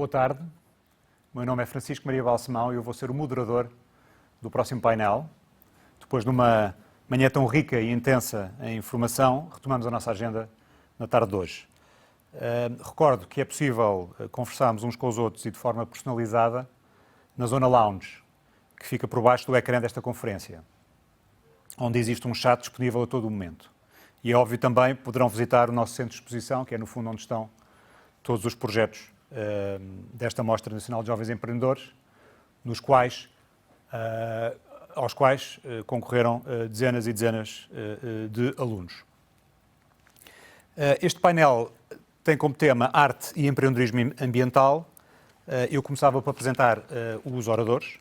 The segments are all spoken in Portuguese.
Boa tarde, o meu nome é Francisco Maria Balsemão e eu vou ser o moderador do próximo painel. Depois de uma manhã tão rica e intensa em informação, retomamos a nossa agenda na tarde de hoje. Recordo que é possível conversarmos uns com os outros e de forma personalizada na zona lounge, que fica por baixo do ecrã desta conferência, onde existe um chat disponível a todo o momento. E é óbvio também poderão visitar o nosso centro de exposição, que é no fundo onde estão todos os projetos desta Mostra Nacional de Jovens Empreendedores, aos quais concorreram dezenas e dezenas de alunos. Este painel tem como tema arte e empreendedorismo ambiental. Eu começava por apresentar os oradores.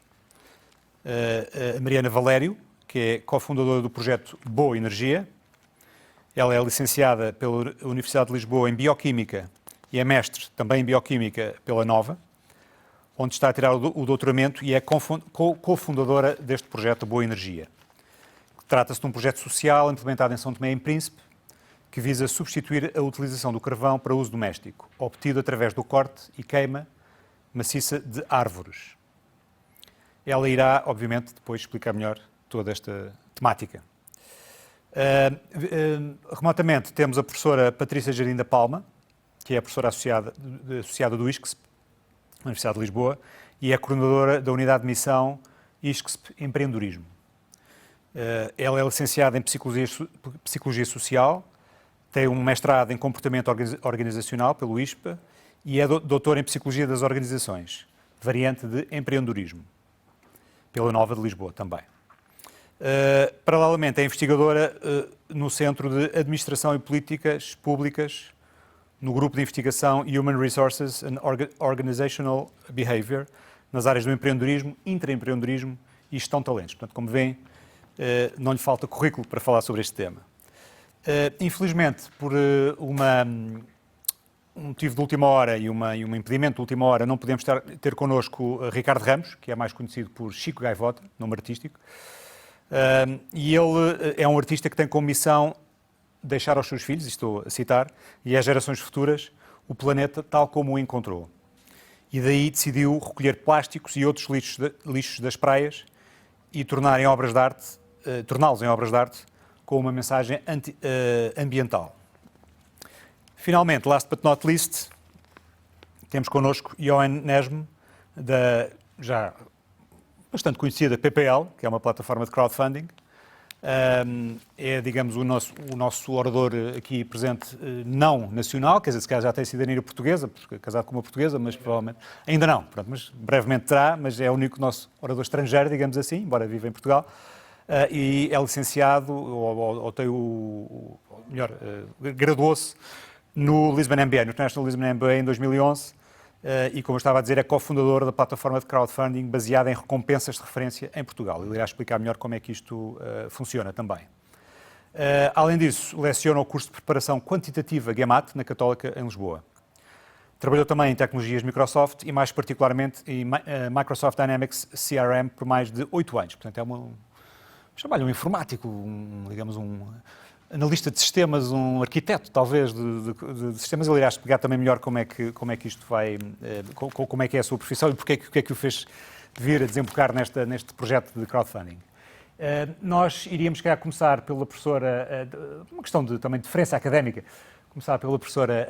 A Mariana Valério, que é cofundadora do projeto Boa Energia. Ela é licenciada pela Universidade de Lisboa em Bioquímica e é mestre também em Bioquímica pela Nova, onde está a tirar o doutoramento e é cofundadora deste projeto Boa Energia. Trata-se de um projeto social implementado em São Tomé e Príncipe, que visa substituir a utilização do carvão para uso doméstico, obtido através do corte e queima maciça de árvores. Ela irá, obviamente, depois explicar melhor toda esta temática. Remotamente temos a professora Patrícia Jardim da Palma, que é a professora associada do ISCSP, Universidade de Lisboa, e é coordenadora da Unidade de Missão ISCSP Empreendedorismo. Ela é licenciada em Psicologia Social, tem um mestrado em Comportamento Organizacional pelo ISPA e é doutora em Psicologia das Organizações, variante de Empreendedorismo, pela Nova de Lisboa também. Paralelamente, é investigadora no Centro de Administração e Políticas Públicas, no Grupo de Investigação Human Resources and Organizational Behavior, nas áreas do empreendedorismo, intraempreendedorismo e gestão de talentos. Portanto, como veem, não lhe falta currículo para falar sobre este tema. Infelizmente, por um motivo de última hora e um impedimento de última hora, não podemos ter connosco Ricardo Ramos, que é mais conhecido por Chico Gaivota, nome artístico. E ele é um artista que tem como missão deixar aos seus filhos, estou a citar, e às gerações futuras, o planeta tal como o encontrou. E daí decidiu recolher plásticos e outros lixos das praias e torná-los em obras de arte com uma mensagem ambiental. Finalmente, last but not least, temos connosco Johan Nesme, da já bastante conhecida PPL, que é uma plataforma de crowdfunding. É, digamos, o nosso orador aqui presente não nacional, quer dizer, se calhar já tem cidadania portuguesa, porque é casado com uma portuguesa, mas provavelmente ainda não, pronto, mas brevemente terá, mas é o único nosso orador estrangeiro, digamos assim, embora viva em Portugal, e é licenciado, ou tem graduou-se no Lisbon MBA, no International Lisbon MBA em 2011, e, como eu estava a dizer, é cofundador da plataforma de crowdfunding baseada em recompensas de referência em Portugal. Ele irá explicar melhor como é que isto funciona também. Além disso, leciona o curso de preparação quantitativa GEMAT, na Católica, em Lisboa. Trabalhou também em tecnologias Microsoft e, mais particularmente, em Microsoft Dynamics CRM por mais de 8 anos. Portanto, é um trabalho informático, digamos, um analista de sistemas, um arquiteto, talvez, de sistemas. Ele irá explicar também melhor como é que isto vai, como é que é a sua profissão e o que é que o fez vir a desembocar neste projeto de crowdfunding. Nós iríamos começar pela professora, uma questão também de diferença académica, começar pela professora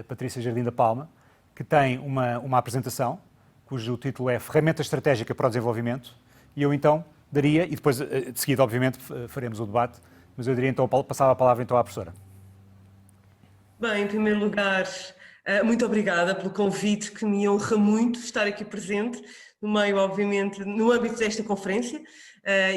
Patrícia Jardim da Palma, que tem uma apresentação, cujo título é Ferramenta Estratégica para o Desenvolvimento, e eu então daria, e depois de seguida, obviamente, faremos o debate, mas eu diria então, passava a palavra então à professora. Bem, em primeiro lugar, muito obrigada pelo convite, que me honra muito estar aqui presente, no meio, obviamente, no âmbito desta conferência,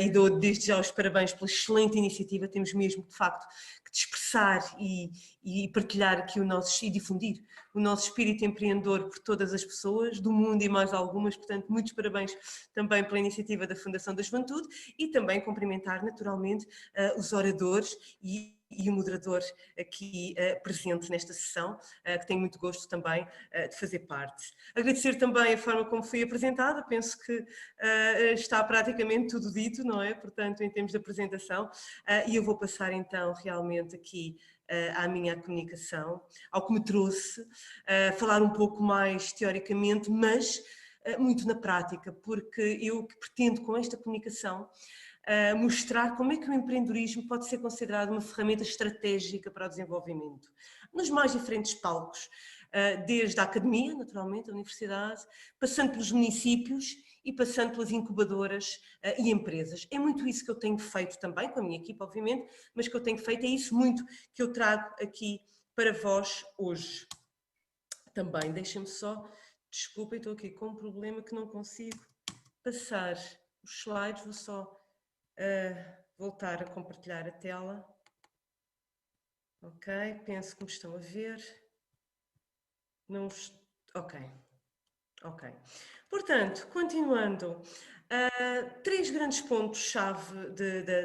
e dou desde já os parabéns pela excelente iniciativa. Temos mesmo, de facto, que expressar e partilhar aqui e difundir o nosso espírito empreendedor por todas as pessoas do mundo e mais algumas. Portanto, muitos parabéns também pela iniciativa da Fundação da Juventude e também cumprimentar naturalmente os oradores e o moderador aqui presente nesta sessão, que tenho muito gosto também de fazer parte. Agradecer também a forma como fui apresentada, penso que está praticamente tudo dito, não é? Portanto, em termos de apresentação, e eu vou passar então realmente aqui à minha comunicação, ao que me trouxe, falar um pouco mais teoricamente, mas muito na prática, porque eu que pretendo com esta comunicação mostrar como é que o empreendedorismo pode ser considerado uma ferramenta estratégica para o desenvolvimento, nos mais diferentes palcos, desde a academia, naturalmente, a universidade, passando pelos municípios e passando pelas incubadoras e empresas. É muito isso que eu tenho feito também, com a minha equipa, obviamente, mas que eu tenho feito, é isso muito que eu trago aqui para vós hoje. Também, deixem-me só, desculpem, estou aqui com um problema que não consigo passar os slides, vou só voltar a compartilhar a tela. Ok, penso que me estão a ver. Não, ok. Portanto, continuando, três grandes pontos-chave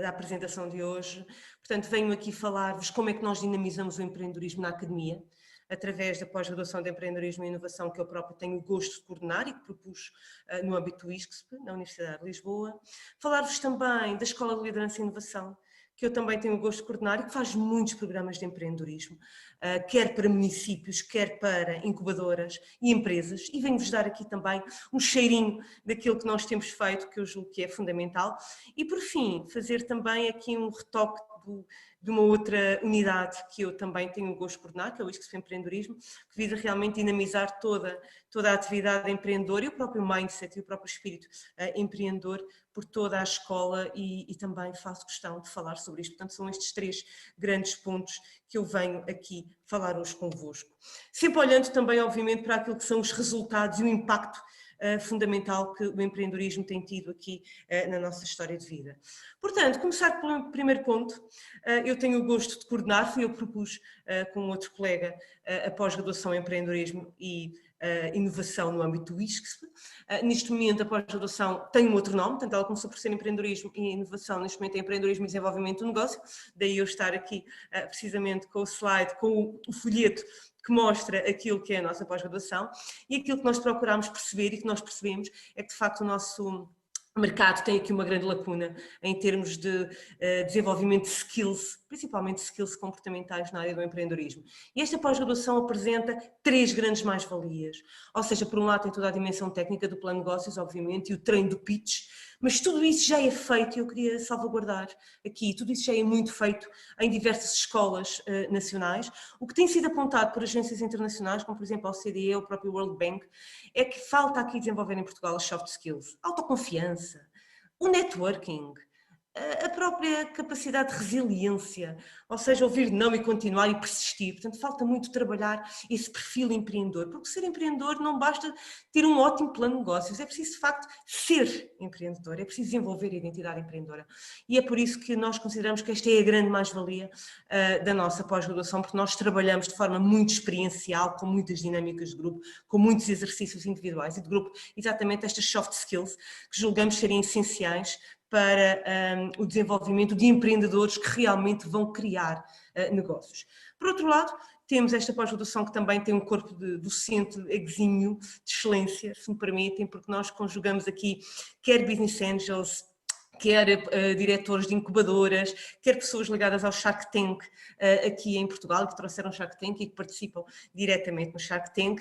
da apresentação de hoje. Portanto, venho aqui falar-vos como é que nós dinamizamos o empreendedorismo na academia, através da pós-graduação de Empreendedorismo e Inovação, que eu próprio tenho o gosto de coordenar e que propus no âmbito do ISCSP, na Universidade de Lisboa. Falar-vos também da Escola de Liderança e Inovação, que eu também tenho o gosto de coordenar e que faz muitos programas de empreendedorismo, quer para municípios, quer para incubadoras e empresas, e venho-vos dar aqui também um cheirinho daquilo que nós temos feito, que eu julgo que é fundamental, e por fim, fazer também aqui um retoque de uma outra unidade que eu também tenho o gosto de coordenar, que é o ISCSP Empreendedorismo, que visa realmente dinamizar toda a atividade empreendedora e o próprio mindset e o próprio espírito empreendedor por toda a escola e também faço questão de falar sobre isto. Portanto, são estes três grandes pontos que eu venho aqui falar hoje convosco. Sempre olhando também, obviamente, para aquilo que são os resultados e o impacto fundamental que o empreendedorismo tem tido aqui na nossa história de vida. Portanto, começar pelo primeiro ponto, eu tenho o gosto de coordenar, fui eu que propus com outro colega a pós-graduação em empreendedorismo e inovação no âmbito do ISCSP. Neste momento a pós-graduação tem um outro nome, portanto ela começou por ser empreendedorismo e inovação, neste momento é empreendedorismo e desenvolvimento do negócio, daí eu estar aqui precisamente com o slide, com o folheto que mostra aquilo que é a nossa pós-graduação e aquilo que nós procuramos perceber e que nós percebemos é que de facto o nosso mercado tem aqui uma grande lacuna em termos de desenvolvimento de skills, principalmente skills comportamentais na área do empreendedorismo. E esta pós-graduação apresenta três grandes mais-valias. Ou seja, por um lado tem toda a dimensão técnica do plano de negócios, obviamente, e o treino do pitch, mas tudo isso já é feito e eu queria salvaguardar aqui, tudo isso já é muito feito em diversas escolas nacionais. O que tem sido apontado por agências internacionais, como por exemplo a OCDE ou o próprio World Bank, é que falta aqui desenvolver em Portugal as soft skills, autoconfiança, o networking, a própria capacidade de resiliência, ou seja, ouvir não e continuar e persistir. Portanto, falta muito trabalhar esse perfil empreendedor, porque ser empreendedor não basta ter um ótimo plano de negócios, é preciso de facto ser empreendedor, é preciso desenvolver a identidade empreendedora. E é por isso que nós consideramos que esta é a grande mais-valia da nossa pós-graduação, porque nós trabalhamos de forma muito experiencial, com muitas dinâmicas de grupo, com muitos exercícios individuais e de grupo, exatamente estas soft skills que julgamos serem essenciais para o desenvolvimento de empreendedores que realmente vão criar negócios. Por outro lado, temos esta pós-graduação que também tem um corpo de docente exímio, de excelência, se me permitem, porque nós conjugamos aqui quer business angels, quer diretores de incubadoras, quer pessoas ligadas ao Shark Tank aqui em Portugal, que trouxeram Shark Tank e que participam diretamente no Shark Tank,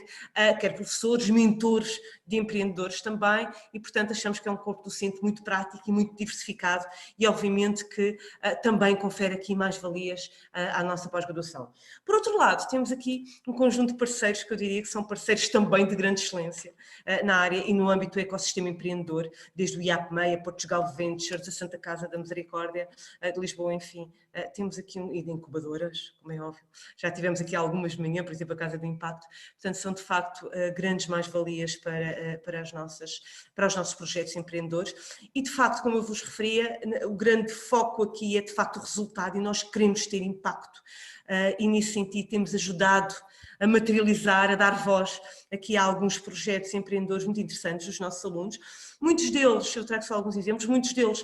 quer professores, mentores de empreendedores também, e portanto achamos que é um corpo docente muito prático e muito diversificado e obviamente que também confere aqui mais valias à nossa pós-graduação. Por outro lado, temos aqui um conjunto de parceiros que eu diria que são parceiros também de grande excelência na área e no âmbito do ecossistema empreendedor, desde o IAPMEI, a Portugal Ventures, a Santa Casa da Misericórdia de Lisboa, enfim, temos aqui e de incubadoras, como é óbvio, já tivemos aqui algumas de manhã, por exemplo a Casa do Impacto, portanto são de facto grandes mais-valias para os nossos projetos empreendedores e de facto, como eu vos referia, o grande foco aqui é de facto o resultado e nós queremos ter impacto e nesse sentido temos ajudado a materializar, a dar voz aqui a alguns projetos empreendedores muito interessantes dos nossos alunos. Muitos deles, eu trago só alguns exemplos, muitos deles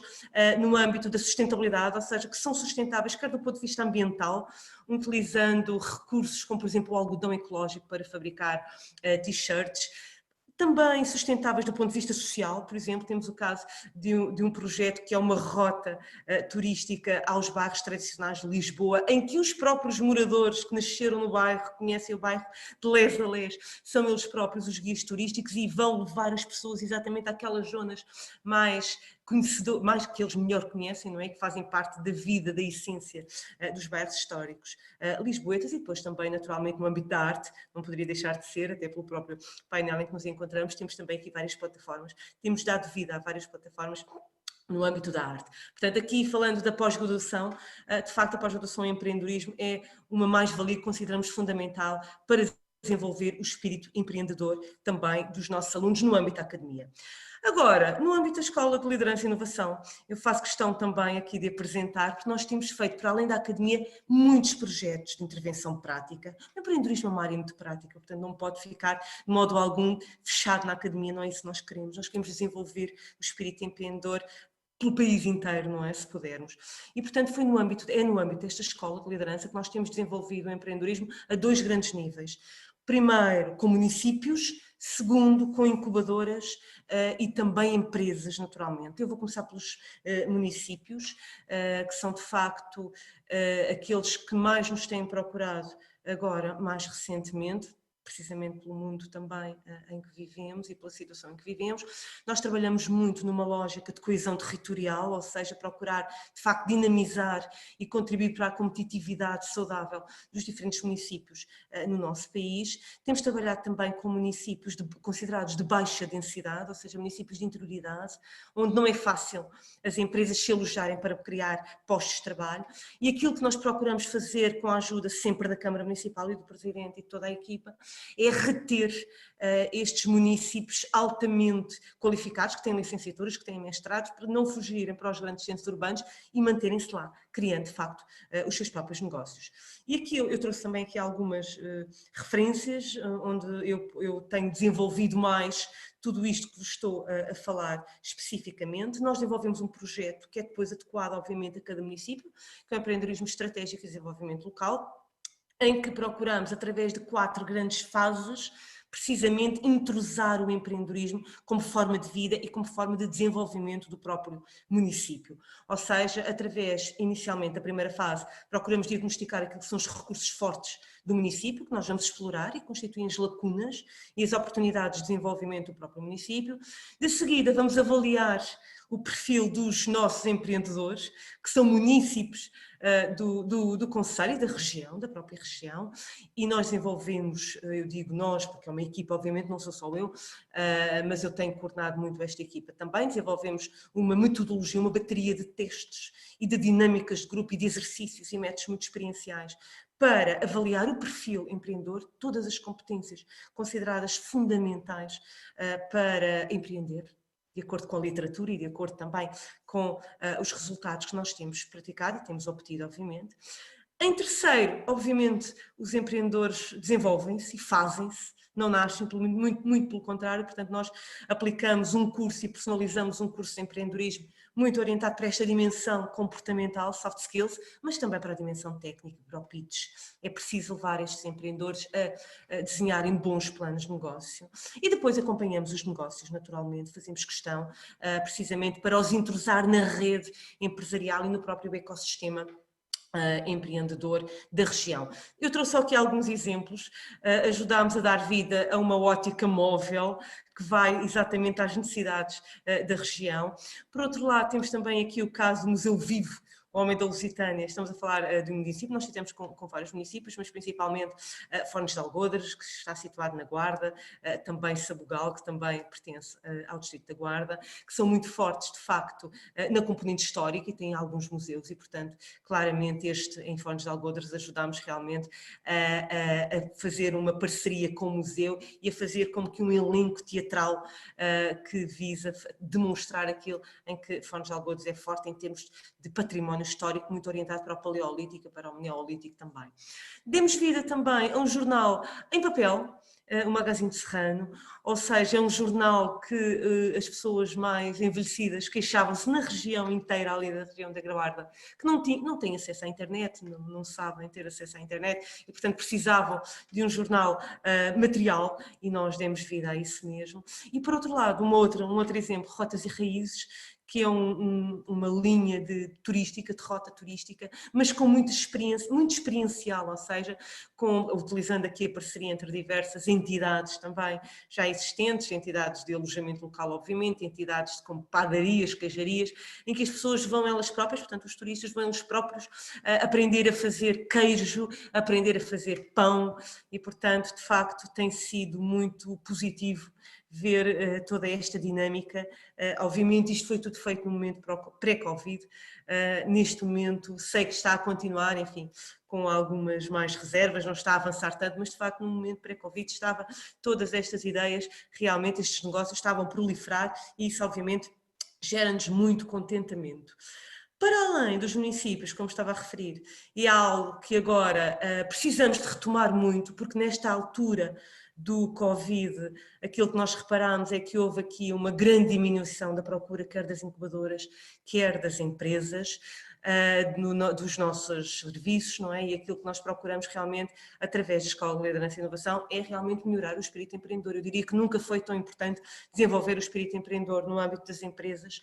no âmbito da sustentabilidade, ou seja, que são sustentáveis quer do ponto de vista ambiental, utilizando recursos como, por exemplo, o algodão ecológico para fabricar t-shirts, também sustentáveis do ponto de vista social. Por exemplo, temos o caso de um projeto que é uma rota turística aos bairros tradicionais de Lisboa, em que os próprios moradores que nasceram no bairro, conhecem o bairro de les a les, são eles próprios os guias turísticos e vão levar as pessoas exatamente àquelas zonas mais que eles melhor conhecem, não é? Que fazem parte da vida, da essência dos bairros históricos lisboetas, e depois também, naturalmente, no âmbito da arte, não poderia deixar de ser, até pelo próprio painel em que nos encontramos, temos também aqui várias plataformas, temos dado vida a várias plataformas no âmbito da arte. Portanto, aqui falando da pós-graduação, de facto a pós-graduação em empreendedorismo é uma mais-valia que consideramos fundamental para desenvolver o espírito empreendedor também dos nossos alunos no âmbito da academia. Agora, no âmbito da Escola de Liderança e Inovação, eu faço questão também aqui de apresentar, porque nós temos feito, para além da academia, muitos projetos de intervenção prática. O empreendedorismo é uma área muito prática, portanto não pode ficar de modo algum fechado na academia, não é isso que nós queremos. Nós queremos desenvolver o espírito empreendedor pelo país inteiro, não é? Se pudermos. E, portanto, é no âmbito desta Escola de Liderança que nós temos desenvolvido o empreendedorismo a 2 grandes níveis. Primeiro, com municípios, segundo, com incubadoras e também empresas, naturalmente. Eu vou começar pelos municípios, que são, de facto, aqueles que mais nos têm procurado agora, mais recentemente, precisamente pelo mundo também em que vivemos e pela situação em que vivemos. Nós trabalhamos muito numa lógica de coesão territorial, ou seja, procurar de facto dinamizar e contribuir para a competitividade saudável dos diferentes municípios no nosso país. Temos trabalhado também com municípios considerados de baixa densidade, ou seja, municípios de interioridade, onde não é fácil as empresas se alojarem para criar postos de trabalho, e aquilo que nós procuramos fazer com a ajuda sempre da Câmara Municipal e do Presidente e de toda a equipa é reter estes municípios altamente qualificados, que têm licenciaturas, que têm mestrados, para não fugirem para os grandes centros urbanos e manterem-se lá, criando de facto os seus próprios negócios. E aqui eu trouxe também aqui algumas referências onde eu tenho desenvolvido mais tudo isto que vos estou a falar especificamente. Nós desenvolvemos um projeto que é depois adequado, obviamente, a cada município, que é o Empreendedorismo Estratégico e Desenvolvimento Local, em que procuramos, através de 4 grandes fases, precisamente intrusar o empreendedorismo como forma de vida e como forma de desenvolvimento do próprio município. Ou seja, através, inicialmente, da primeira fase, procuramos diagnosticar aquilo que são os recursos fortes do município, que nós vamos explorar e constituem as lacunas e as oportunidades de desenvolvimento do próprio município. De seguida, vamos avaliar o perfil dos nossos empreendedores, que são munícipes do concelho e da região, da própria região, e nós desenvolvemos, eu digo nós, porque é uma equipa, obviamente não sou só eu, mas eu tenho coordenado muito esta equipa também, desenvolvemos uma metodologia, uma bateria de testes e de dinâmicas de grupo e de exercícios e métodos muito experienciais para avaliar o perfil empreendedor, todas as competências consideradas fundamentais para empreender, de acordo com a literatura e de acordo também com os resultados que nós temos praticado e temos obtido, obviamente. Em terceiro, obviamente, os empreendedores desenvolvem-se e fazem-se, não nascem, muito pelo contrário, portanto nós aplicamos um curso e personalizamos um curso de empreendedorismo muito orientado para esta dimensão comportamental, soft skills, mas também para a dimensão técnica, para o pitch. É preciso levar estes empreendedores a desenharem bons planos de negócio. E depois acompanhamos os negócios, naturalmente, fazemos questão precisamente para os intrusar na rede empresarial e no próprio ecossistema empreendedor da região. Eu trouxe aqui alguns exemplos, ajudámos a dar vida a uma ótica móvel que vai exatamente às necessidades da região. Por outro lado, temos também aqui o caso do Museu Vivo, Homem da Lusitânia. Estamos a falar de um município, nós fizemos com vários municípios, mas principalmente Fones de Algodres, que está situado na Guarda, também Sabugal, que também pertence ao Distrito da Guarda, que são muito fortes, de facto, na componente histórica e têm alguns museus e, portanto, claramente em Fones de Algodres ajudámos realmente a fazer uma parceria com o museu e a fazer como que um elenco teatral que visa demonstrar aquilo em que Fones de Algodres é forte em termos de património histórico, muito orientado para o Paleolítico e para o Neolítico também. Demos vida também a um jornal em papel, o Magazine de Serrano, ou seja, é um jornal que as pessoas mais envelhecidas queixavam-se na região inteira, ali da região da Guarda, que não têm acesso à internet, não sabem ter acesso à internet e, portanto, precisavam de um jornal material e nós demos vida a isso mesmo. E, por outro lado, um outro exemplo, Rotas e Raízes, que é uma linha de rota turística, mas com muita experiência, muito experiencial, ou seja, utilizando aqui a parceria entre diversas entidades também já existentes, entidades de alojamento local, obviamente, entidades como padarias, queijarias, em que as pessoas vão elas próprias, portanto os turistas vão eles próprios aprender a fazer queijo, aprender a fazer pão e, portanto, de facto tem sido muito positivo ver toda esta dinâmica. Obviamente isto foi tudo feito no momento pré-Covid, neste momento sei que está a continuar, enfim, com algumas mais reservas, não está a avançar tanto, mas de facto no momento pré-Covid estava todas estas ideias, realmente estes negócios estavam a proliferar e isso obviamente gera-nos muito contentamento. Para além dos municípios, como estava a referir, e é algo que agora precisamos de retomar muito, porque nesta altura do Covid, aquilo que nós reparamos é que houve aqui uma grande diminuição da procura, quer das incubadoras, quer das empresas, dos nossos serviços, não é? E aquilo que nós procuramos realmente, através da Escola de Liderança e Inovação, é realmente melhorar o espírito empreendedor. Eu diria que nunca foi tão importante desenvolver o espírito empreendedor no âmbito das empresas,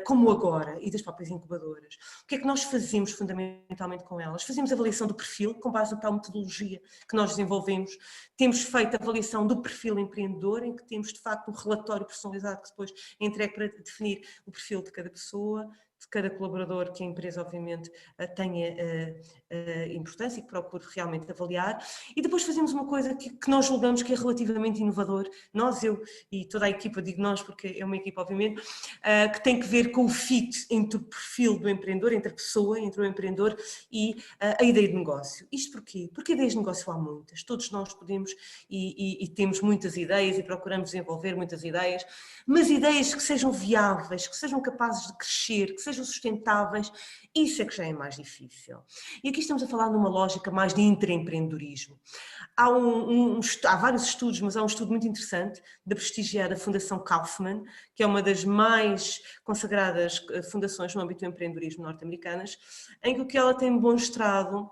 como agora, e das próprias incubadoras. O que é que nós fazemos fundamentalmente com elas? Fazemos avaliação do perfil, com base na tal metodologia que nós desenvolvemos. Temos feito a avaliação do perfil empreendedor, em que temos de facto um relatório personalizado que depois é entregue para definir o perfil de cada pessoa, de cada colaborador, que a empresa obviamente tenha importância e que procure realmente avaliar. E depois fazemos uma coisa que nós julgamos que é relativamente inovador, nós, eu e toda a equipa, digo nós porque é uma equipa obviamente, que tem que ver com o fit entre o perfil do empreendedor, entre a pessoa, entre o empreendedor e a ideia de negócio. Isto porquê? Porque ideias de negócio há muitas, todos nós podemos e temos muitas ideias e procuramos desenvolver muitas ideias, mas ideias que sejam viáveis, que sejam capazes de crescer, que sejam sustentáveis, isso é que já é mais difícil. E aqui estamos a falar numa lógica mais de intraempreendedorismo. Há vários estudos, mas há um estudo muito interessante da prestigiada Fundação Kaufman, que é uma das mais consagradas fundações no âmbito do empreendedorismo norte-americanas, em que o que ela tem demonstrado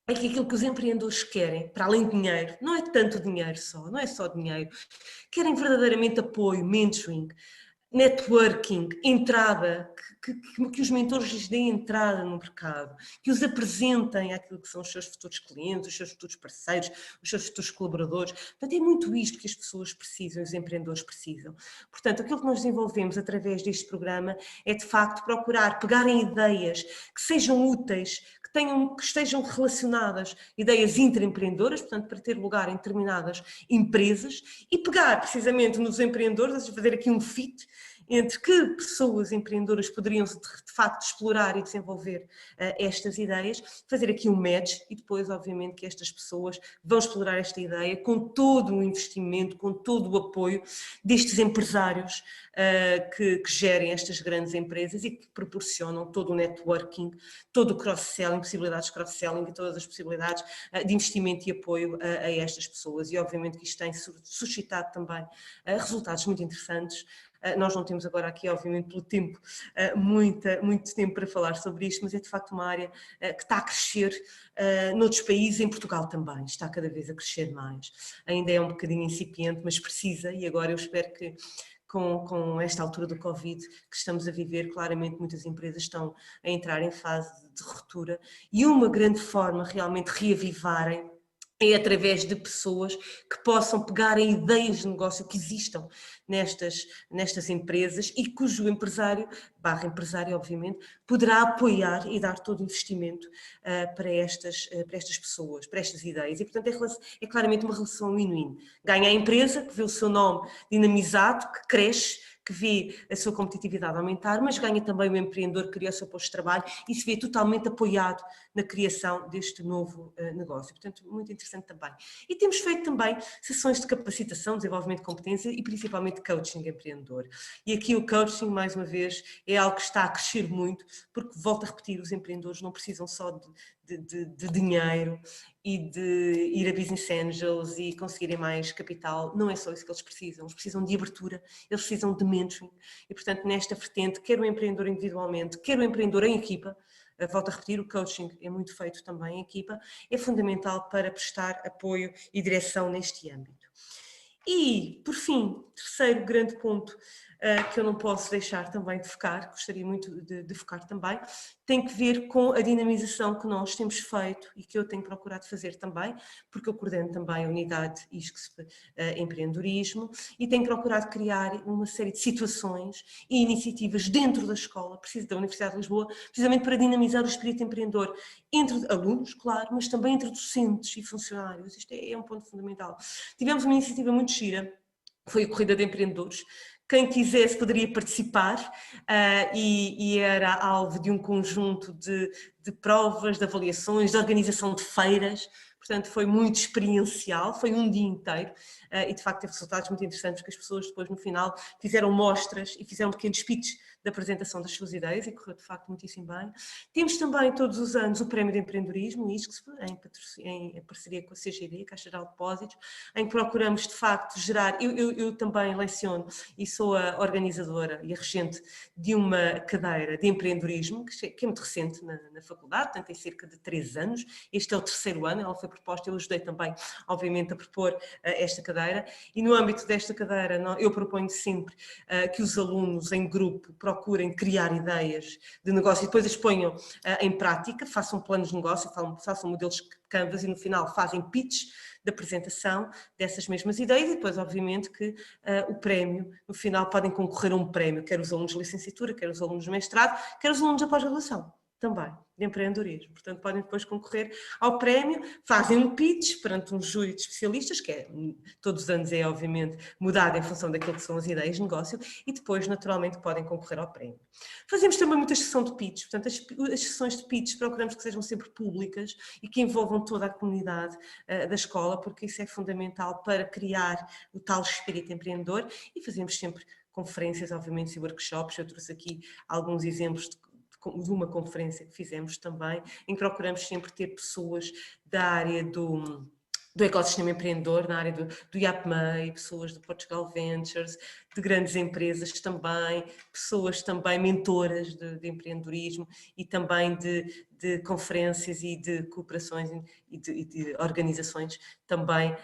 é que aquilo que os empreendedores querem, para além de dinheiro, não é tanto dinheiro só, não é só dinheiro, querem verdadeiramente apoio, mentoring, networking, entrada, que os mentores lhes deem entrada no mercado, que os apresentem àquilo que são os seus futuros clientes, os seus futuros parceiros, os seus futuros colaboradores. Portanto, é muito isto que as pessoas precisam, os empreendedores precisam. Portanto, aquilo que nós desenvolvemos através deste programa é, de facto, procurar pegar em ideias que sejam úteis, que estejam relacionadas, ideias intraempreendedoras, portanto, para ter lugar em determinadas empresas, e pegar precisamente nos empreendedores, fazer aqui um fit entre que pessoas empreendedoras poderiam de facto explorar e desenvolver estas ideias, fazer aqui um match e depois obviamente que estas pessoas vão explorar esta ideia com todo o investimento, com todo o apoio destes empresários que gerem estas grandes empresas e que proporcionam todo o networking, todo o cross-selling, possibilidades de cross-selling e todas as possibilidades de investimento e apoio a estas pessoas. E obviamente que isto tem suscitado também resultados muito interessantes. Nós não temos agora aqui, obviamente, pelo tempo, muito tempo para falar sobre isto, mas é de facto uma área que está a crescer noutros países, em Portugal também, está cada vez a crescer mais. Ainda é um bocadinho incipiente, mas precisa, e agora eu espero que com esta altura do Covid que estamos a viver, claramente muitas empresas estão a entrar em fase de ruptura e uma grande forma realmente de reavivarem é através de pessoas que possam pegar em ideias de negócio que existam nestas empresas e cujo empresário, empresário obviamente, poderá apoiar e dar todo o investimento para estas pessoas, para estas ideias. E portanto é claramente uma relação win-win. Ganha a empresa, que vê o seu nome dinamizado, que cresce, que vê a sua competitividade aumentar, mas ganha também o empreendedor que cria o seu posto de trabalho e se vê totalmente apoiado na criação deste novo negócio. Portanto, muito interessante também. E temos feito também sessões de capacitação, desenvolvimento de competência e principalmente coaching empreendedor. E aqui o coaching, mais uma vez, é algo que está a crescer muito, porque, volto a repetir, os empreendedores não precisam só de dinheiro e de ir a business angels e conseguirem mais capital. Não é só isso que eles precisam de abertura, eles precisam de mentoring e, portanto, nesta vertente, quer o empreendedor individualmente, quer o empreendedor em equipa, volto a repetir, o coaching é muito feito também em equipa, é fundamental para prestar apoio e direção neste âmbito. E, por fim, terceiro grande ponto que eu não posso deixar também de focar, gostaria muito de focar também, tem que ver com a dinamização que nós temos feito e que eu tenho procurado fazer também, porque eu coordeno também a unidade ISCSP Empreendedorismo e tenho procurado criar uma série de situações e iniciativas dentro da escola, da Universidade de Lisboa, precisamente para dinamizar o espírito empreendedor entre alunos, claro, mas também entre docentes e funcionários. Isto é um ponto fundamental. Tivemos uma iniciativa muito gira, foi a Corrida de Empreendedores. Quem quisesse poderia participar e era alvo de um conjunto de provas, de avaliações, de organização de feiras. Portanto, foi muito experiencial, foi um dia inteiro e de facto teve resultados muito interessantes, porque as pessoas depois no final fizeram mostras e fizeram pequenos pitches da apresentação das suas ideias e correu de facto muitíssimo bem. Temos também todos os anos o Prémio de Empreendedorismo, em parceria com a CGD, a Caixa Geral de Depósitos, em que procuramos de facto gerar, eu também leciono e sou a organizadora e a regente de uma cadeira de empreendedorismo, que é muito recente na faculdade, portanto tem cerca de 3 anos, este é o 3º ano, ela foi proposta, eu ajudei também, obviamente, a propor esta cadeira, e no âmbito desta cadeira eu proponho sempre que os alunos em grupo procurem criar ideias de negócio e depois as ponham em prática, façam planos de negócio, façam modelos Canvas e no final fazem pitch de apresentação dessas mesmas ideias e depois, obviamente, que o prémio, no final podem concorrer a um prémio, quer os alunos de licenciatura, quer os alunos de mestrado, quer os alunos da pós-graduação, também, de empreendedorismo. Portanto, podem depois concorrer ao prémio, fazem um pitch perante um júri de especialistas, que todos os anos é, obviamente, mudado em função daquilo que são as ideias de negócio, e depois, naturalmente, podem concorrer ao prémio. Fazemos também muita sessão de pitch, portanto, as sessões de pitch procuramos que sejam sempre públicas e que envolvam toda a comunidade da escola, porque isso é fundamental para criar o tal espírito empreendedor, e fazemos sempre conferências, obviamente, e workshops. Eu trouxe aqui alguns exemplos de uma conferência que fizemos também, em que procuramos sempre ter pessoas da área do ecossistema empreendedor, na área do IAPMEI, pessoas do Portugal Ventures, de grandes empresas também, pessoas também mentoras de empreendedorismo e também de conferências e de cooperações e de organizações também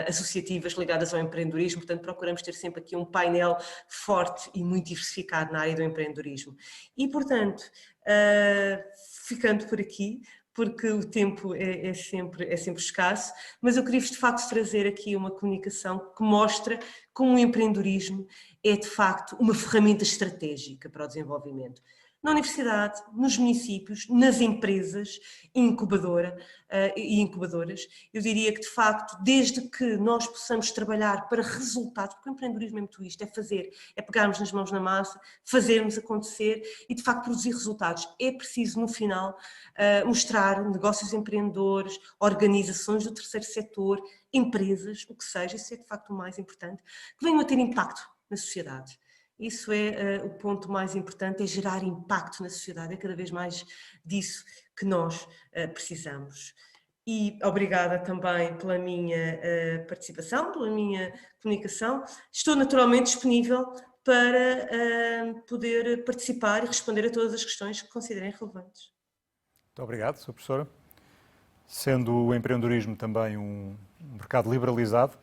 associativas ligadas ao empreendedorismo. Portanto, procuramos ter sempre aqui um painel forte e muito diversificado na área do empreendedorismo. E, portanto, ficando por aqui, porque o tempo é sempre escasso, mas eu queria de facto trazer aqui uma comunicação que mostra como o empreendedorismo é de facto uma ferramenta estratégica para o desenvolvimento. Na universidade, nos municípios, nas empresas incubadoras, eu diria que de facto, desde que nós possamos trabalhar para resultados, porque o empreendedorismo é muito isto, é fazer, é pegarmos nas mãos na massa, fazermos acontecer e de facto produzir resultados. É preciso no final mostrar negócios empreendedores, organizações do terceiro setor, empresas, o que seja, isso é de facto o mais importante, que venham a ter impacto na sociedade. Isso é o ponto mais importante, é gerar impacto na sociedade, é cada vez mais disso que nós precisamos. E obrigada também pela minha participação, pela minha comunicação. Estou naturalmente disponível para poder participar e responder a todas as questões que considerem relevantes. Muito obrigado, Sra. Professora. Sendo o empreendedorismo também um mercado liberalizado,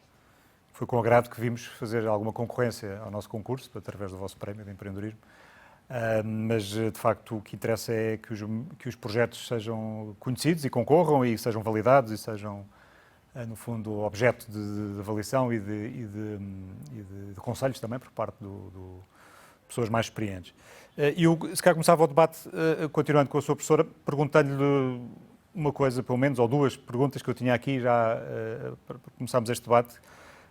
foi com agrado que vimos fazer alguma concorrência ao nosso concurso, através do vosso prémio de empreendedorismo, mas de facto o que interessa é que os projetos sejam conhecidos e concorram e sejam validados e sejam, no fundo, objeto de avaliação e de conselhos também por parte de pessoas mais experientes. E eu, se calhar, começava o debate, continuando com a sua professora, perguntando-lhe uma coisa, pelo menos, ou 2 perguntas que eu tinha aqui já para começarmos este debate.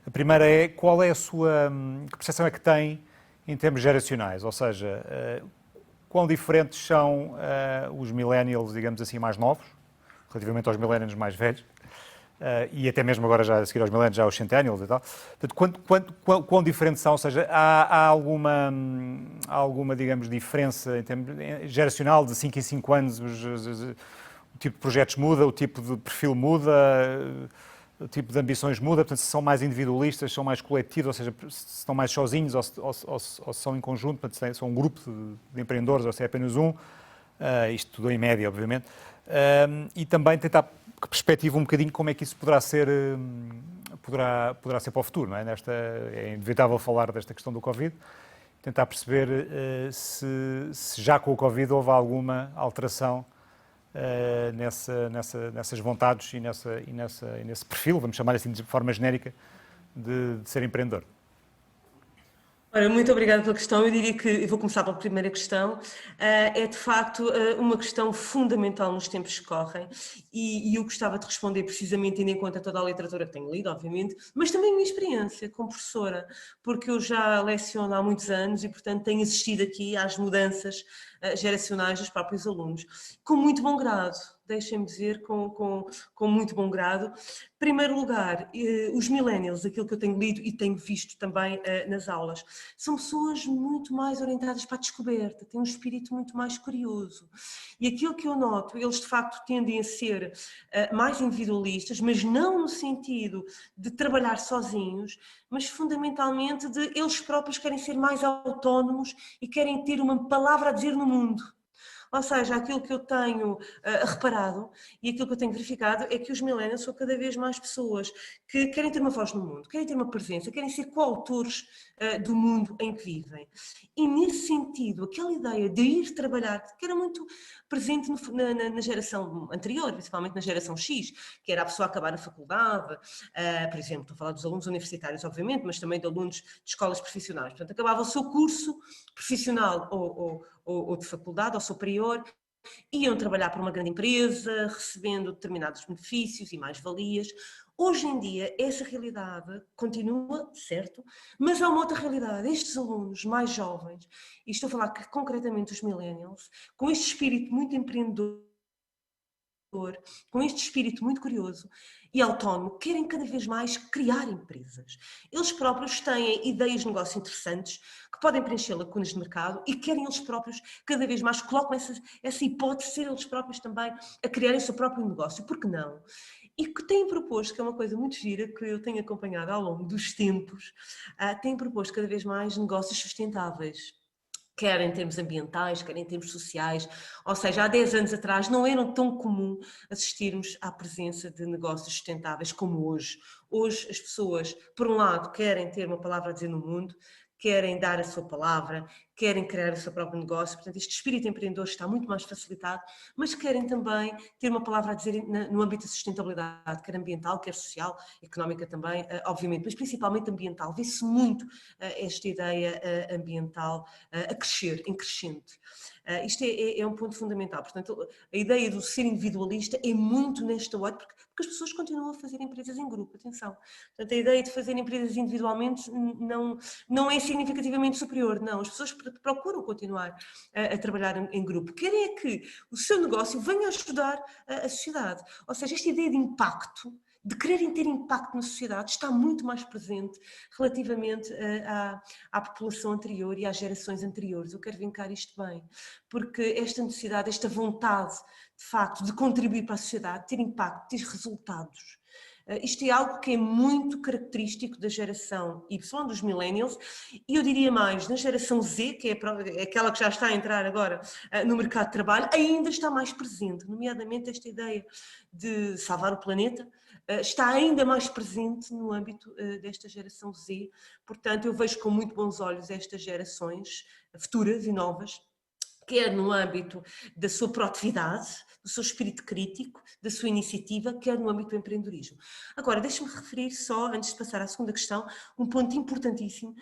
A primeira é, qual é a sua, que percepção é que tem em termos geracionais? Ou seja, quão diferentes são os millennials, digamos assim, mais novos, relativamente aos millennials mais velhos, e até mesmo agora já a seguir aos millennials, já aos centennials e tal. Portanto, quão diferentes são? Ou seja, há alguma, digamos, diferença em termos geracional de 5 em 5 anos, o tipo de projetos muda, o tipo de perfil muda, o tipo de ambições muda, portanto, se são mais individualistas, são mais coletivos, ou seja, se estão mais sozinhos ou se são em conjunto, portanto, se são um grupo de empreendedores ou se é apenas um, isto tudo em média, obviamente, e também tentar que perspectiva um bocadinho como é que isso poderá ser para o futuro, não é? É inevitável falar desta questão do Covid, tentar perceber se já com o Covid houve alguma alteração nessas vontades e nesse perfil, vamos chamar assim de forma genérica, de ser empreendedor. Ora, muito obrigada pela questão. Eu diria que, eu vou começar pela primeira questão, é de facto uma questão fundamental nos tempos que correm e eu gostava de responder precisamente tendo em conta toda a literatura que tenho lido, obviamente, mas também a minha experiência como professora, porque eu já leciono há muitos anos e, portanto, tenho assistido aqui às mudanças geracionais dos próprios alunos, com muito bom grado, deixem-me dizer, com muito bom grado. Em primeiro lugar, os millennials, aquilo que eu tenho lido e tenho visto também nas aulas, são pessoas muito mais orientadas para a descoberta, têm um espírito muito mais curioso. E aquilo que eu noto, eles de facto tendem a ser mais individualistas, mas não no sentido de trabalhar sozinhos, mas fundamentalmente de eles próprios querem ser mais autónomos e querem ter uma palavra a dizer no mundo. Ou seja, aquilo que eu tenho reparado e aquilo que eu tenho verificado é que os millennials são cada vez mais pessoas que querem ter uma voz no mundo, querem ter uma presença, querem ser coautores do mundo em que vivem. E nesse sentido, aquela ideia de ir trabalhar, que era muito presente na geração anterior, principalmente na geração X, que era a pessoa acabar a faculdade, por exemplo, estou a falar dos alunos universitários, obviamente, mas também de alunos de escolas profissionais. Portanto, acabava o seu curso profissional ou de faculdade ou superior, iam trabalhar para uma grande empresa, recebendo determinados benefícios e mais-valias. Hoje em dia, essa realidade continua, certo? Mas há uma outra realidade. Estes alunos mais jovens, e estou a falar que, concretamente os millennials, com este espírito muito empreendedor, com este espírito muito curioso e autónomo, querem cada vez mais criar empresas. Eles próprios têm ideias de negócio interessantes que podem preencher lacunas de mercado e querem eles próprios cada vez mais, colocam essa hipótese de ser eles próprios também a criarem o seu próprio negócio. Por que não? E que têm proposto, que é uma coisa muito gira, que eu tenho acompanhado ao longo dos tempos, têm proposto cada vez mais negócios sustentáveis, quer em termos ambientais, quer em termos sociais, ou seja, há 10 anos atrás não era tão comum assistirmos à presença de negócios sustentáveis como hoje. Hoje as pessoas, por um lado, querem ter uma palavra a dizer no mundo, querem dar a sua palavra, querem criar o seu próprio negócio, portanto este espírito empreendedor está muito mais facilitado, mas querem também ter uma palavra a dizer no âmbito da sustentabilidade, quer ambiental, quer social, económica também, obviamente, mas principalmente ambiental. Vê-se muito esta ideia ambiental a crescer, em crescente. Isto é um ponto fundamental. Portanto, a ideia do ser individualista é muito nesta ótica, porque as pessoas continuam a fazer empresas em grupo, atenção. Portanto, a ideia de fazer empresas individualmente não é significativamente superior, não. As pessoas procuram continuar a trabalhar em grupo. Querem é que o seu negócio venha ajudar a sociedade. Ou seja, esta ideia de impacto, de quererem ter impacto na sociedade, está muito mais presente relativamente à população anterior e às gerações anteriores. Eu quero vincar isto bem, porque esta necessidade, esta vontade, de facto, de contribuir para a sociedade, ter impacto, ter resultados, isto é algo que é muito característico da geração Y, dos millennials, e eu diria mais, na geração Z, que é aquela que já está a entrar agora no mercado de trabalho, ainda está mais presente, nomeadamente esta ideia de salvar o planeta, está ainda mais presente no âmbito desta geração Z. Portanto, eu vejo com muito bons olhos estas gerações futuras e novas, quer no âmbito da sua proatividade, do seu espírito crítico, da sua iniciativa, quer no âmbito do empreendedorismo. Agora, deixe-me referir só, antes de passar à segunda questão, um ponto importantíssimo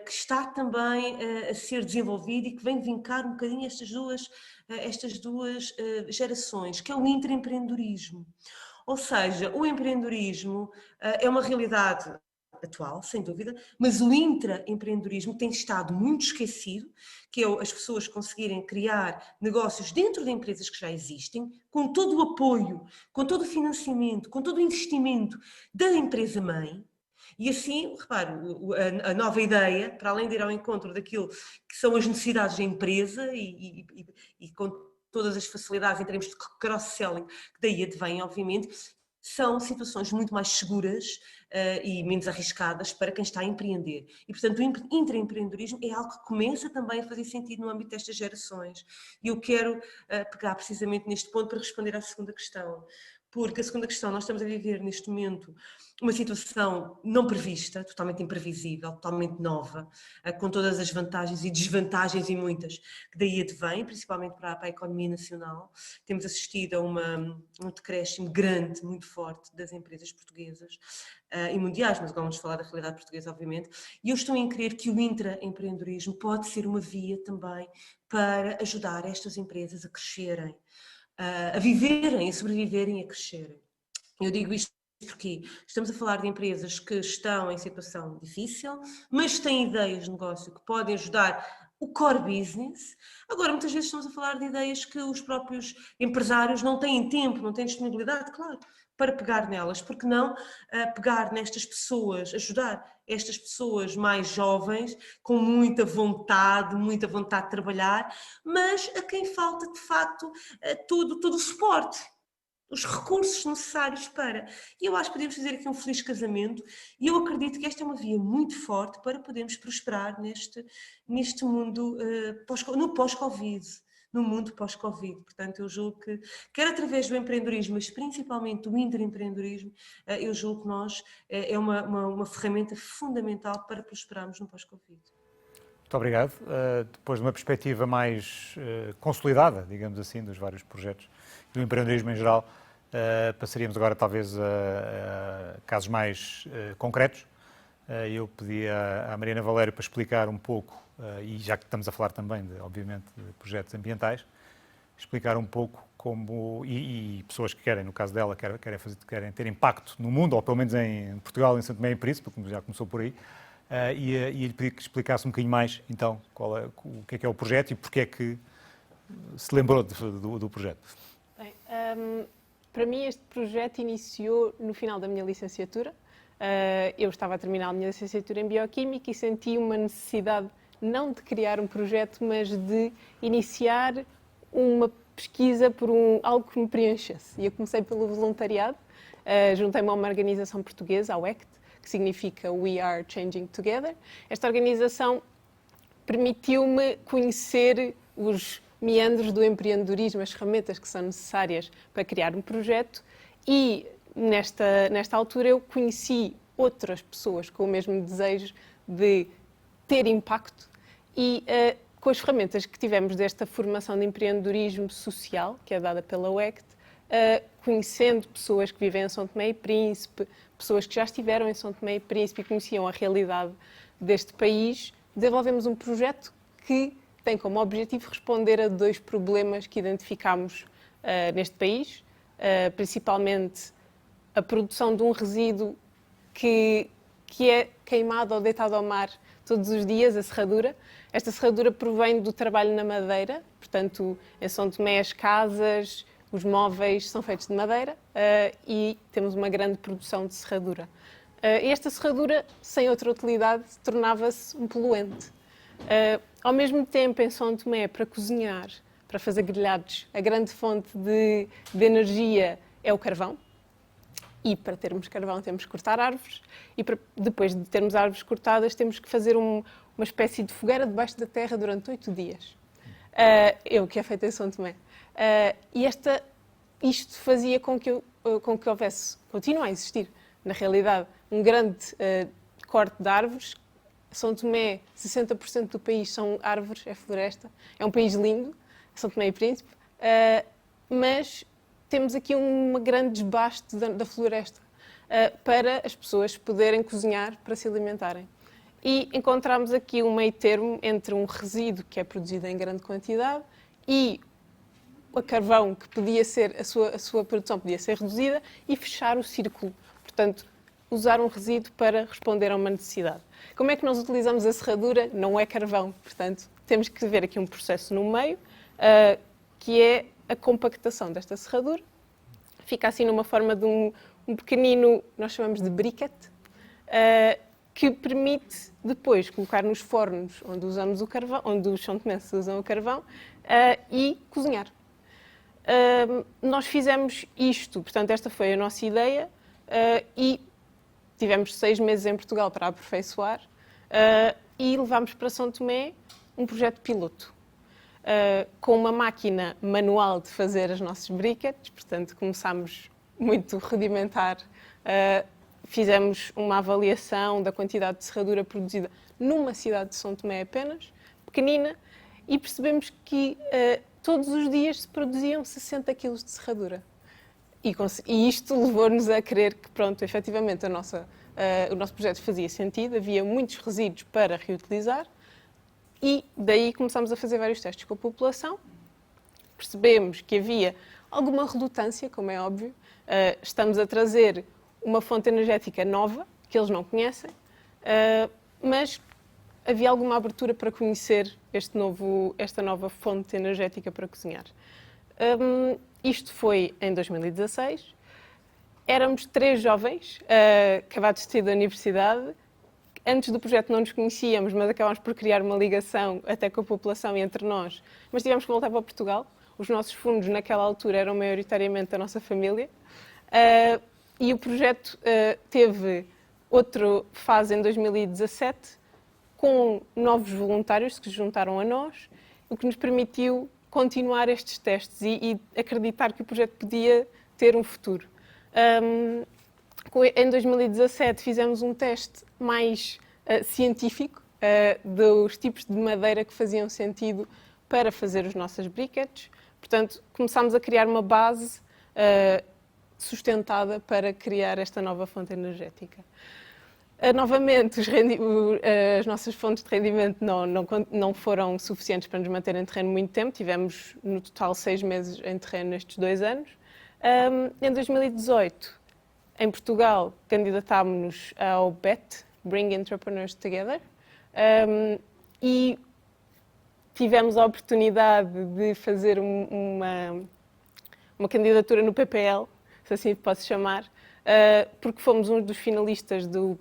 que está também a ser desenvolvido e que vem vincar um bocadinho estas duas gerações, que é o intraempreendedorismo. Ou seja, o empreendedorismo é uma realidade atual, sem dúvida, mas o intraempreendedorismo tem estado muito esquecido, que é as pessoas conseguirem criar negócios dentro de empresas que já existem, com todo o apoio, com todo o financiamento, com todo o investimento da empresa-mãe. E assim, repare, a nova ideia, para além de ir ao encontro daquilo que são as necessidades da empresa e todas as facilidades em termos de cross-selling, que daí advém, obviamente, são situações muito mais seguras e menos arriscadas para quem está a empreender. E, portanto, o intraempreendedorismo é algo que começa também a fazer sentido no âmbito destas gerações. E eu quero pegar precisamente neste ponto para responder à segunda questão. Porque a segunda questão, nós estamos a viver neste momento uma situação não prevista, totalmente imprevisível, totalmente nova, com todas as vantagens e desvantagens e muitas que daí advém, principalmente para a economia nacional. Temos assistido a um decréscimo grande, muito forte das empresas portuguesas e mundiais, mas agora vamos falar da realidade portuguesa, obviamente, e eu estou em crer que o intraempreendedorismo pode ser uma via também para ajudar estas empresas a crescerem, a viverem, a sobreviverem, a crescerem. Eu digo isto porque estamos a falar de empresas que estão em situação difícil, mas têm ideias de negócio que podem ajudar o core business. Agora, muitas vezes estamos a falar de ideias que os próprios empresários não têm tempo, não têm disponibilidade, claro, para pegar nelas. Porque não pegar nestas pessoas, ajudar estas pessoas mais jovens, com muita vontade de trabalhar, mas a quem falta, de facto, todo o suporte, os recursos necessários para. E eu acho que podemos fazer aqui um feliz casamento e eu acredito que esta é uma via muito forte para podermos prosperar neste mundo, no pós-Covid, no mundo pós-Covid. Portanto, eu julgo que, quer através do empreendedorismo, mas principalmente do intraempreendedorismo, eu julgo que é uma ferramenta fundamental para prosperarmos no pós-Covid. Muito obrigado. Depois de uma perspectiva mais consolidada, digamos assim, dos vários projetos do empreendedorismo em geral, passaríamos agora talvez a casos mais concretos. Eu pedi à Mariana Valério para explicar um pouco, e já que estamos a falar também, obviamente, de projetos ambientais, explicar um pouco como, e pessoas que querem, no caso dela, querem ter impacto no mundo, ou pelo menos em Portugal, em São Tomé e Príncipe, como já começou por aí, e lhe pedi que explicasse um bocadinho mais, então, o que é o projeto e porque é que se lembrou do projeto. Bem, para mim este projeto iniciou no final da minha licenciatura. Eu estava a terminar a minha licenciatura em Bioquímica e senti uma necessidade não de criar um projeto, mas de iniciar uma pesquisa por algo que me preenchesse. E eu comecei pelo voluntariado, juntei-me a uma organização portuguesa, a WECT, que significa We Are Changing Together. Esta organização permitiu-me conhecer os meandros do empreendedorismo, as ferramentas que são necessárias para criar um projeto e, nesta altura, eu conheci outras pessoas com o mesmo desejo de ter impacto e, com as ferramentas que tivemos desta formação de empreendedorismo social, que é dada pela WECT, conhecendo pessoas que vivem em São Tomé e Príncipe, pessoas que já estiveram em São Tomé e Príncipe e conheciam a realidade deste país, desenvolvemos um projeto que tem como objetivo responder a 2 problemas que identificámos neste país, principalmente a produção de um resíduo que é queimado ou deitado ao mar todos os dias, a serradura. Esta serradura provém do trabalho na madeira, portanto, em São Tomé as casas, os móveis são feitos de madeira e temos uma grande produção de serradura. Esta serradura, sem outra utilidade, tornava-se um poluente. Ao mesmo tempo, em São Tomé, para cozinhar, para fazer grelhados, a grande fonte de energia é o carvão. E para termos carvão temos que cortar árvores e depois de termos árvores cortadas temos que fazer uma espécie de fogueira debaixo da terra durante 8 dias. O que é feito em São Tomé. E isto fazia com que houvesse, continua a existir, na realidade, um grande corte de árvores. São Tomé, 60% do país são árvores, é floresta. É um país lindo, São Tomé e Príncipe, mas temos aqui um grande desbaste da floresta para as pessoas poderem cozinhar, para se alimentarem. E encontramos aqui um meio termo entre um resíduo que é produzido em grande quantidade e o carvão, que podia ser, a sua produção podia ser reduzida, e fechar o círculo. Portanto, usar um resíduo para responder a uma necessidade. Como é que nós utilizamos a serradura? Não é carvão. Portanto, temos que ver aqui um processo no meio, que é a compactação desta serradura. Fica assim numa forma de um pequenino, nós chamamos de briquete, que permite depois colocar nos fornos onde usamos o carvão, onde os são tomenses usam o carvão, e cozinhar. nós fizemos isto, portanto, esta foi a nossa ideia e tivemos 6 meses em Portugal para aperfeiçoar e levámos para São Tomé um projeto piloto. Com uma máquina manual de fazer as nossas briquetes, portanto, começámos muito rudimentar. Fizemos uma avaliação da quantidade de serradura produzida numa cidade de São Tomé apenas, pequenina, e percebemos que todos os dias se produziam 60 kg de serradura. E isto levou-nos a crer que, pronto, efetivamente o nosso projeto fazia sentido, havia muitos resíduos para reutilizar, e daí começámos a fazer vários testes com a população. Percebemos que havia alguma relutância, como é óbvio. Estamos a trazer uma fonte energética nova, que eles não conhecem, mas havia alguma abertura para conhecer esta nova fonte energética para cozinhar. Isto foi em 2016. Éramos 3 jovens, acabados de sair da universidade. Antes do projeto não nos conhecíamos, mas acabámos por criar uma ligação até com a população e entre nós. Mas tivemos que voltar para Portugal. Os nossos fundos, naquela altura, eram maioritariamente da nossa família. E o projeto teve outra fase em 2017, com novos voluntários que se juntaram a nós, o que nos permitiu continuar estes testes e acreditar que o projeto podia ter um futuro. Em 2017 fizemos um teste mais científico dos tipos de madeira que faziam sentido para fazer as nossas briquetes. Portanto, começámos a criar uma base sustentada para criar esta nova fonte energética. Novamente, as nossas fontes de rendimento não foram suficientes para nos manter em terreno muito tempo. Tivemos, no total, 6 meses em terreno nestes 2 anos. Em 2018, em Portugal, candidatámos-nos ao BET, Bring Entrepreneurs Together, e tivemos a oportunidade de fazer uma candidatura no PPL, se assim posso chamar, porque fomos um dos finalistas do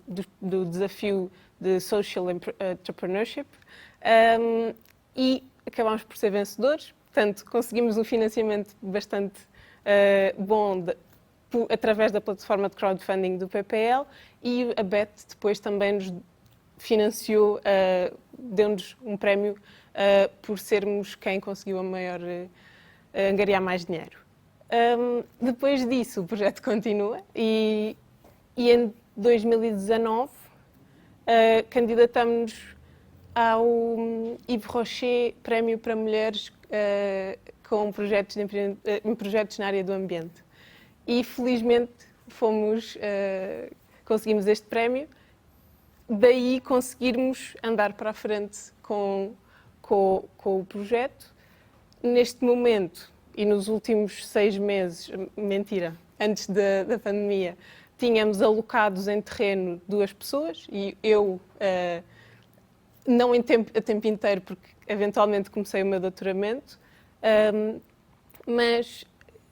desafio de Social Entrepreneurship e acabámos por ser vencedores. Portanto, conseguimos um financiamento bastante bom através da plataforma de crowdfunding do PPL, e a BET depois também nos financiou, deu-nos um prémio por sermos quem conseguiu angariar mais dinheiro. Depois disso, o projeto continua e em 2019 candidatamos-nos ao Yves Rocher Prémio para Mulheres com projetos na área do ambiente. E felizmente conseguimos este prémio, daí conseguirmos andar para a frente com o projeto. Neste momento, e nos últimos 6 meses, antes da pandemia, tínhamos alocados em terreno 2 pessoas, e eu, não a tempo inteiro, porque eventualmente comecei o meu doutoramento, mas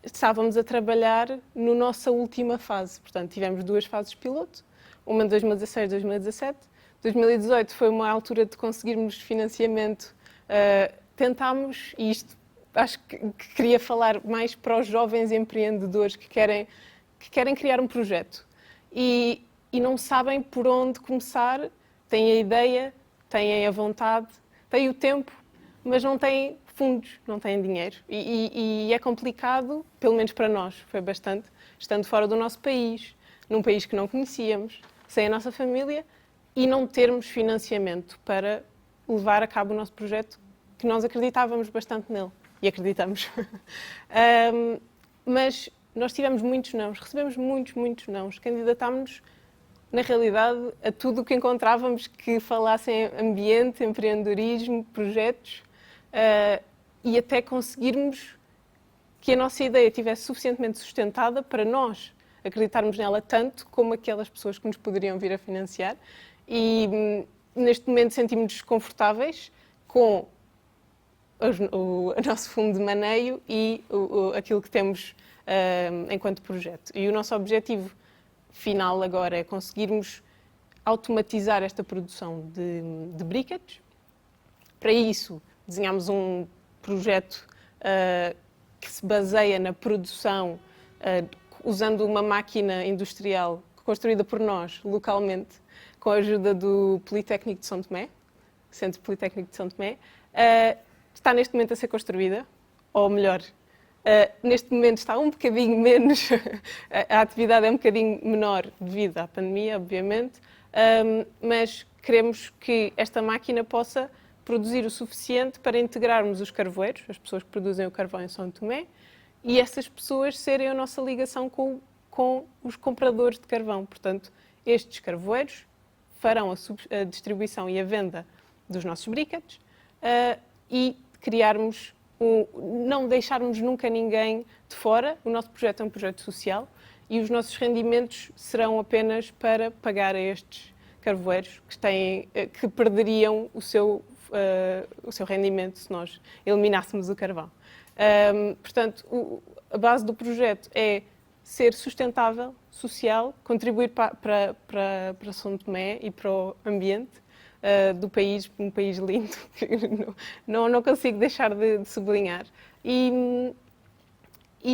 estávamos a trabalhar na nossa última fase. Portanto, tivemos 2 fases piloto, uma em 2016 e 2017. 2018 foi uma altura de conseguirmos financiamento. Tentámos, e isto acho que queria falar mais para os jovens empreendedores que querem criar um projeto e não sabem por onde começar, têm a ideia, têm a vontade, têm o tempo, mas não têm fundos, não têm dinheiro. E é complicado, pelo menos para nós, foi bastante, estando fora do nosso país, num país que não conhecíamos, sem a nossa família, e não termos financiamento para levar a cabo o nosso projeto, que nós acreditávamos bastante nele. E acreditamos. Mas nós tivemos muitos nãos, recebemos muitos nãos. Candidatámos-nos, na realidade, a tudo o que encontrávamos que falassem ambiente, empreendedorismo, projetos, e até conseguirmos que a nossa ideia estivesse suficientemente sustentada para nós acreditarmos nela tanto como aquelas pessoas que nos poderiam vir a financiar. E neste momento sentimos-nos desconfortáveis com o nosso fundo de maneio e aquilo que temos enquanto projeto. E o nosso objetivo final agora é conseguirmos automatizar esta produção de briquetes. Para isso, desenhamos um projeto que se baseia na produção, usando uma máquina industrial construída por nós, localmente, com a ajuda do Politécnico de São Tomé, Centro Politécnico de São Tomé, está neste momento a ser construída, ou melhor, neste momento está um bocadinho menos, a atividade é um bocadinho menor devido à pandemia, obviamente, mas queremos que esta máquina possa produzir o suficiente para integrarmos os carvoeiros, as pessoas que produzem o carvão em São Tomé, e essas pessoas serem a nossa ligação com os compradores de carvão. Portanto, estes carvoeiros farão a distribuição e a venda dos nossos briquetes e criarmos, não deixarmos nunca ninguém de fora. O nosso projeto é um projeto social e os nossos rendimentos serão apenas para pagar a estes carvoeiros que perderiam o seu rendimento se nós eliminássemos o carvão. Portanto, a base do projeto é ser sustentável, social, contribuir para São Tomé e para o ambiente do país, um país lindo, que não consigo deixar de sublinhar, e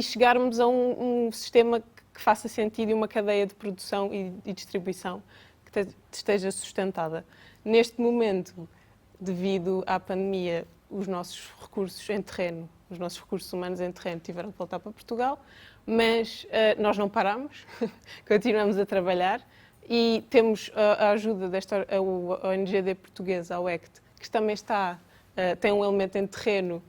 chegarmos a um sistema que faça sentido e uma cadeia de produção e distribuição que esteja sustentada. Neste momento, devido à pandemia, os nossos recursos em terreno, os nossos recursos humanos em terreno tiveram de voltar para Portugal, mas nós não paramos, continuamos a trabalhar e temos a ajuda desta ONG portuguesa, a UECT, que também tem um elemento em terreno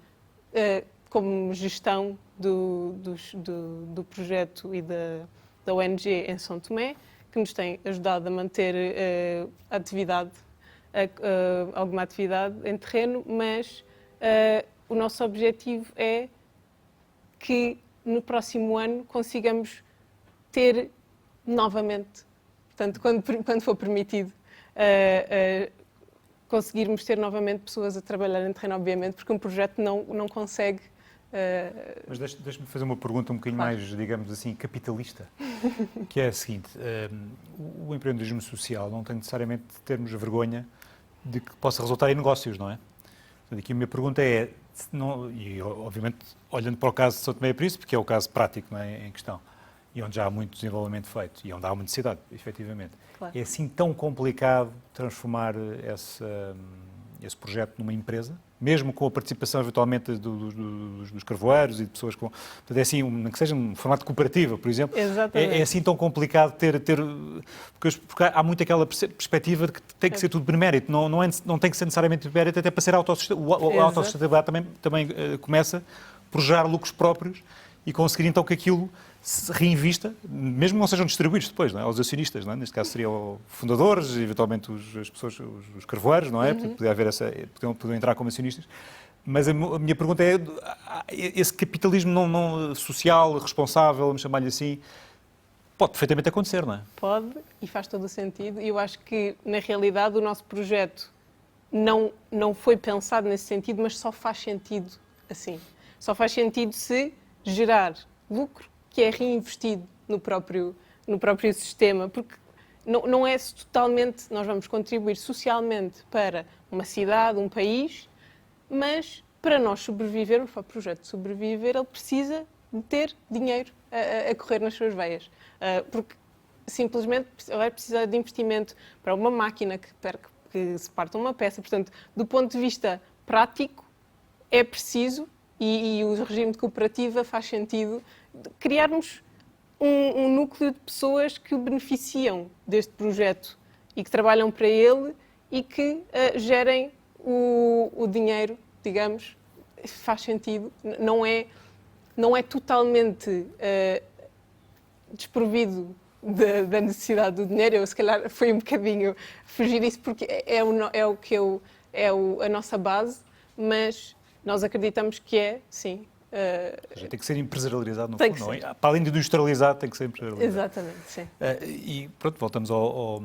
como gestão do projeto e da ONG em São Tomé, que nos tem ajudado a manter alguma atividade em terreno, mas o nosso objetivo é que no próximo ano consigamos ter novamente, portanto, quando for permitido, conseguirmos ter novamente pessoas a trabalhar em terreno, obviamente, porque um projeto não consegue... Mas deixa-me fazer uma pergunta um bocadinho mais, digamos assim, capitalista, que é a seguinte: o empreendedorismo social não tem necessariamente de termos vergonha de que possa resultar em negócios, não é? Portanto, aqui a minha pergunta é, e obviamente olhando para o caso de São Tomé e Príncipe, que é o caso prático, não é, em questão, e onde já há muito desenvolvimento feito, e onde há uma necessidade, efetivamente, claro. É assim tão complicado transformar esse projeto numa empresa, mesmo com a participação eventualmente dos carvoeiros e de pessoas com... Portanto, é assim, que seja um formato cooperativo, por exemplo. É assim tão complicado ter porque há muito aquela perspectiva de que tem que ser tudo benemérito, não tem que ser necessariamente benemérito, até para ser autossustentável. A autossustentabilidade também começa por gerar lucros próprios e conseguir então que aquilo se reinvista, mesmo que não sejam distribuídos depois, não é? Aos acionistas, não é? Neste caso seriam fundadores, eventualmente as pessoas, os carvoeiros, não é? Podiam entrar como acionistas. Mas a minha pergunta é, esse capitalismo não social, responsável, vamos chamar-lhe assim, pode perfeitamente acontecer, não é? Pode, e faz todo o sentido. E eu acho que, na realidade, o nosso projeto não foi pensado nesse sentido, mas só faz sentido assim. Só faz sentido se gerar lucro que é reinvestido no próprio sistema, porque não é totalmente, nós vamos contribuir socialmente para uma cidade, um país, mas para nós sobrevivermos, para o projeto sobreviver, ele precisa de ter dinheiro a correr nas suas veias, porque simplesmente vai precisar de investimento para uma máquina que se parta uma peça. Portanto, do ponto de vista prático, é preciso, e o regime de cooperativa faz sentido, criarmos um núcleo de pessoas que beneficiam deste projeto e que trabalham para ele e que gerem o dinheiro, digamos. Faz sentido, não é totalmente desprovido da necessidade do dinheiro. Eu, se calhar, foi um bocadinho fugir disso, porque é a nossa base, mas nós acreditamos que é, sim. Tem que ser empresarializado, no fundo, não é? Para além de industrializado, tem que ser empresarializado. Exatamente, sim. E pronto, voltamos não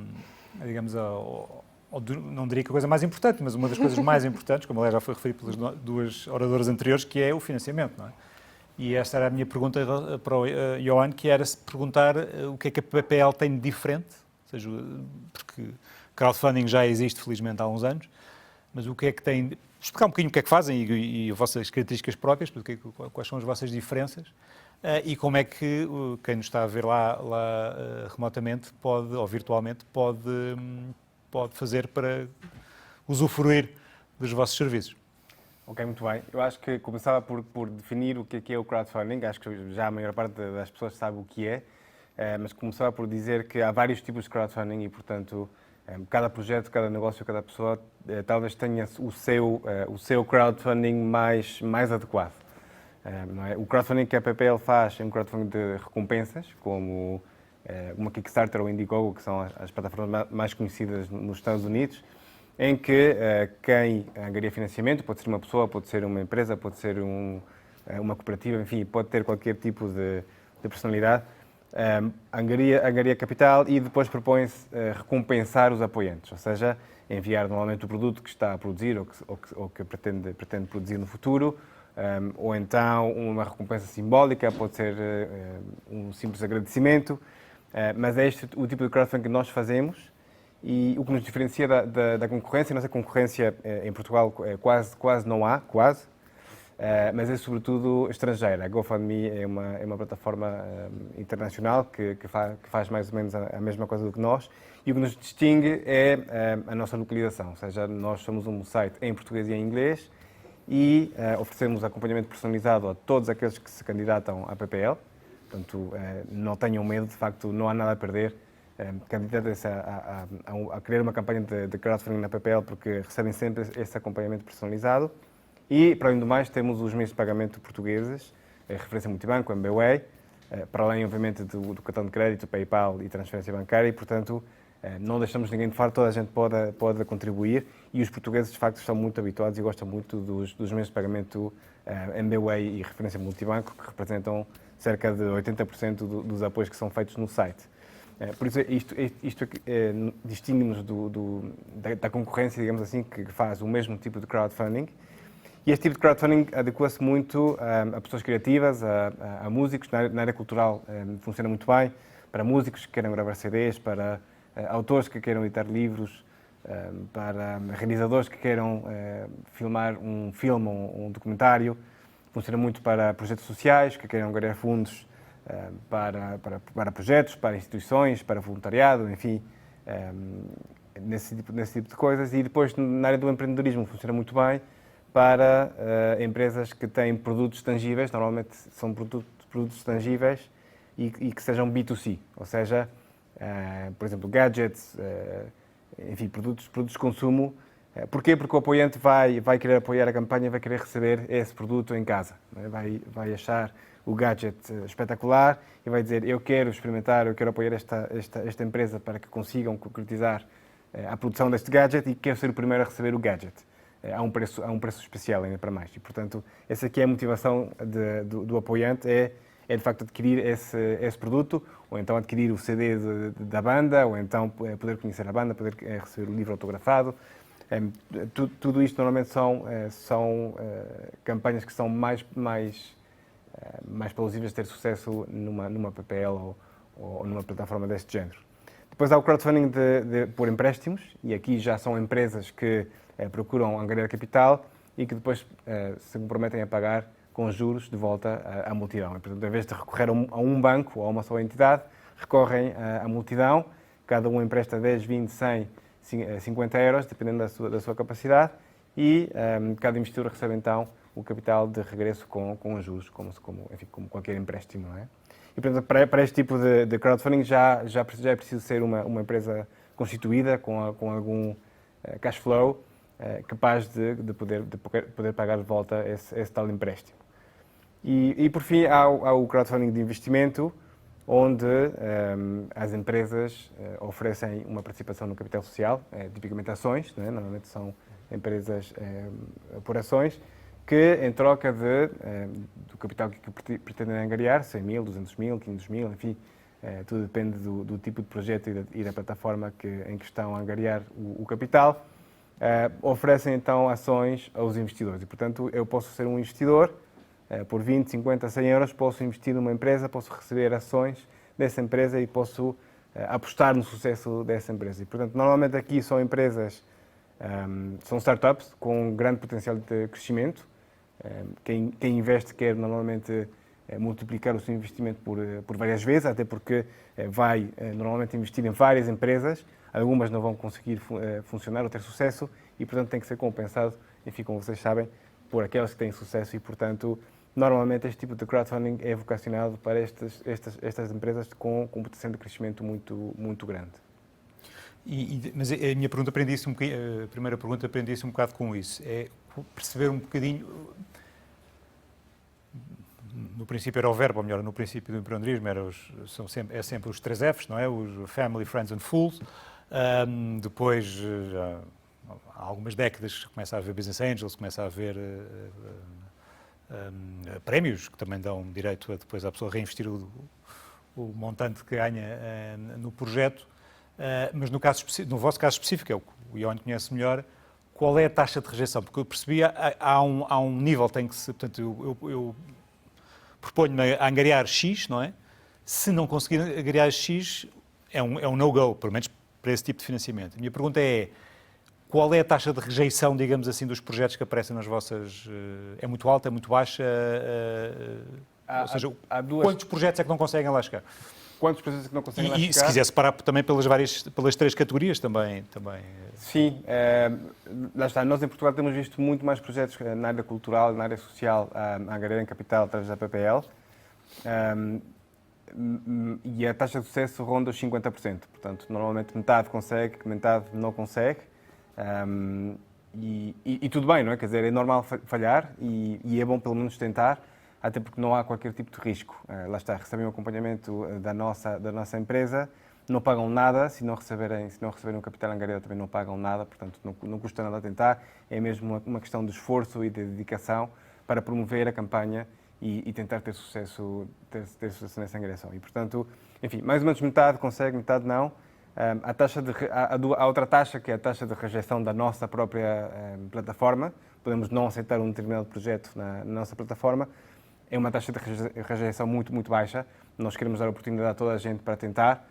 diria que a coisa mais importante, mas uma das coisas mais importantes, como aliás já foi referido pelas duas oradoras anteriores, que é o financiamento, não é? E esta era a minha pergunta para o Johan, que era se perguntar o que é que a PPL tem de diferente, ou seja, porque crowdfunding já existe, felizmente, há uns anos, mas o que é que tem explicar um bocadinho o que é que fazem e as vossas características próprias, quais são as vossas diferenças e como é que quem nos está a ver lá remotamente ou virtualmente pode fazer para usufruir dos vossos serviços. Ok, muito bem. Eu acho que começava por definir o que é o crowdfunding. Acho que já a maior parte das pessoas sabe o que é, mas começava por dizer que há vários tipos de crowdfunding e, portanto, cada projeto, cada negócio, cada pessoa talvez tenha o seu crowdfunding mais adequado. Não é? O crowdfunding que a PPL faz é um crowdfunding de recompensas, como uma Kickstarter ou Indiegogo, que são as plataformas mais conhecidas nos Estados Unidos, em que quem angaria financiamento, pode ser uma pessoa, pode ser uma empresa, pode ser uma cooperativa, enfim, pode ter qualquer tipo de personalidade, angaria capital e depois propõe-se recompensar os apoiantes, ou seja, enviar normalmente o produto que está a produzir ou que pretende produzir no futuro, ou então uma recompensa simbólica, pode ser um simples agradecimento, mas é este o tipo de crowdfunding que nós fazemos. E o que nos diferencia da concorrência, a nossa concorrência em Portugal quase não há, mas é sobretudo estrangeira. A GoFundMe é uma plataforma internacional que faz mais ou menos a mesma coisa do que nós, e o que nos distingue é a nossa localização, ou seja, nós somos um site em português e em inglês e oferecemos acompanhamento personalizado a todos aqueles que se candidatam à PPL, portanto não tenham medo, de facto não há nada a perder. Candidatem-se a criar uma campanha de crowdfunding na PPL, porque recebem sempre esse acompanhamento personalizado. E, para além do mais, temos os meios de pagamento portugueses, a referência multibanco, MBWay, para além, obviamente, do cartão de crédito, PayPal e transferência bancária, e, portanto, não deixamos ninguém de fora, toda a gente pode contribuir, e os portugueses, de facto, estão muito habituados e gostam muito dos meios de pagamento MBWay e referência multibanco, que representam cerca de 80% dos apoios que são feitos no site. Por isso, isto distingue-nos da concorrência, digamos assim, que faz o mesmo tipo de crowdfunding. E este tipo de crowdfunding adequa-se muito a pessoas criativas, a músicos. Na área cultural funciona muito bem, para músicos que queiram gravar CDs, para autores que queiram editar livros, para realizadores que queiram filmar um filme ou um documentário. Funciona muito para projetos sociais que queiram ganhar fundos para projetos, para instituições, para voluntariado, enfim, nesse tipo de coisas. E depois, na área do empreendedorismo, funciona muito bem para empresas que têm produtos tangíveis, normalmente são produtos tangíveis e que sejam B2C, ou seja, por exemplo, gadgets, enfim, produtos de consumo. Porquê? Porque o apoiante vai querer apoiar a campanha, vai querer receber esse produto em casa, não é? Vai achar o gadget espetacular e vai dizer: eu quero experimentar, eu quero apoiar esta empresa para que consigam concretizar a produção deste gadget e quero ser o primeiro a receber o gadget. Há um preço especial ainda para mais. E, portanto, essa aqui é a motivação do apoiante, é de facto adquirir esse produto, ou então adquirir o CD da banda, ou então poder conhecer a banda, poder receber o livro autografado. Tudo isto normalmente são campanhas que são mais plausíveis de ter sucesso numa PPL ou numa plataforma deste género. Depois há o crowdfunding por empréstimos, e aqui já são empresas que procuram angariar capital e que depois se comprometem a pagar com juros de volta à multidão. E, portanto, em vez de recorrer a um banco ou a uma só entidade, recorrem à multidão, cada um empresta 10, 20, 100, 50 euros, dependendo da sua capacidade, e cada investidor recebe então o capital de regresso com juros, como qualquer empréstimo, não é? E, portanto, para este tipo de crowdfunding já é preciso ser uma empresa constituída, com algum cash flow, capaz de poder pagar de volta esse tal empréstimo. E por fim, há o crowdfunding de investimento, onde as empresas oferecem uma participação no capital social, tipicamente ações, né? Normalmente são empresas por ações, que em troca do capital que pretendem angariar, 100 mil, 200 mil, 500 mil, enfim, tudo depende do tipo de projeto e da plataforma em que estão a angariar o capital, oferecem então ações aos investidores. E, portanto, eu posso ser um investidor, por 20, 50, 100 euros, posso investir numa empresa, posso receber ações dessa empresa e posso apostar no sucesso dessa empresa. E, portanto, normalmente aqui são empresas São startups com grande potencial de crescimento. Quem investe quer normalmente multiplicar o seu investimento por várias vezes, até porque vai normalmente investir em várias empresas, algumas não vão conseguir funcionar ou ter sucesso e, portanto, tem que ser compensado, enfim, como vocês sabem, por aquelas que têm sucesso e, portanto, normalmente este tipo de crowdfunding é vocacionado para estas empresas com potencial de crescimento muito grande. Mas a minha pergunta aprendi-se um bocadinho, a primeira pergunta aprendi-se um bocado com isso, é perceber um bocadinho, no princípio era o verbo, ou melhor, no princípio do empreendedorismo é sempre os 3 Fs, não é? Os Family, Friends and Fools. Depois, já há algumas décadas, começa a haver Business Angels, começa a haver prémios que também dão direito a depois a pessoa reinvestir o montante que ganha no projeto. Mas no vosso caso específico, é o que o Ion conhece melhor, qual é a taxa de rejeição? Porque eu percebi, há um nível, tem que se, portanto, eu proponho-me a angariar X, não é? Se não conseguir angariar X, é um no-go, pelo menos para esse tipo de financiamento. A minha pergunta é, qual é a taxa de rejeição, digamos assim, dos projetos que aparecem nas vossas... É muito alta, é muito baixa? Ou seja, quantos projetos é que não conseguem lá chegar? Quantos projetos é que não conseguem lá chegar? E se quiser separar também pelas 3 categorias também. Sim, lá está. Nós em Portugal temos visto muito mais projetos na área cultural, na área social, a angariar em capital através da PPL. E a taxa de sucesso ronda os 50%. Portanto, normalmente metade consegue, metade não consegue. E tudo bem, não é? Quer dizer, é normal falhar e é bom pelo menos tentar, até porque não há qualquer tipo de risco. Lá está, recebem o acompanhamento da nossa empresa, não pagam nada, se não receberem o capital angariado também não pagam nada, portanto não custa nada tentar, é mesmo uma questão de esforço e de dedicação para promover a campanha e tentar ter sucesso nessa angariação. E, portanto, enfim, mais ou menos metade consegue, metade não. A outra taxa, que é a taxa de rejeição da nossa própria plataforma, podemos não aceitar um determinado projeto na nossa plataforma, é uma taxa de rejeição muito baixa. Nós queremos dar a oportunidade a toda a gente para tentar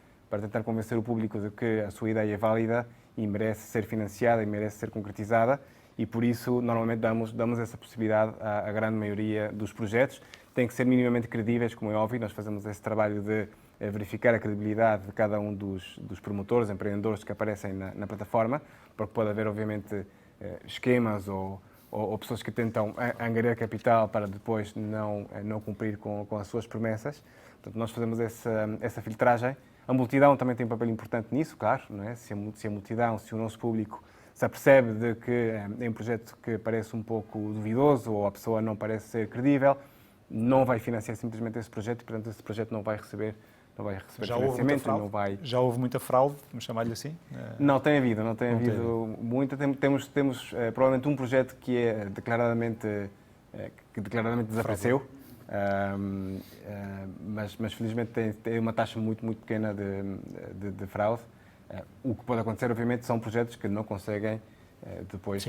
convencer o público de que a sua ideia é válida e merece ser financiada e merece ser concretizada, e por isso normalmente damos essa possibilidade à grande maioria dos projetos. Tem que ser minimamente credíveis, como é óbvio, nós fazemos esse trabalho de verificar a credibilidade de cada um dos promotores, empreendedores que aparecem na plataforma, porque pode haver, obviamente, esquemas ou pessoas que tentam angariar capital para depois não cumprir com as suas promessas. Portanto, nós fazemos essa filtragem. A multidão também tem um papel importante nisso, claro, não é? Se a multidão, se o nosso público se apercebe de que é um projeto que parece um pouco duvidoso ou a pessoa não parece ser credível, não vai financiar simplesmente esse projeto e, portanto, esse projeto não vai receber financiamento. Já houve muita fraude, vamos chamar-lhe assim? Não tem havido muita. Temos provavelmente um projeto que é declaradamente desapareceu, mas felizmente tem uma taxa muito pequena de fraude. O que pode acontecer, obviamente, são projetos que não conseguem depois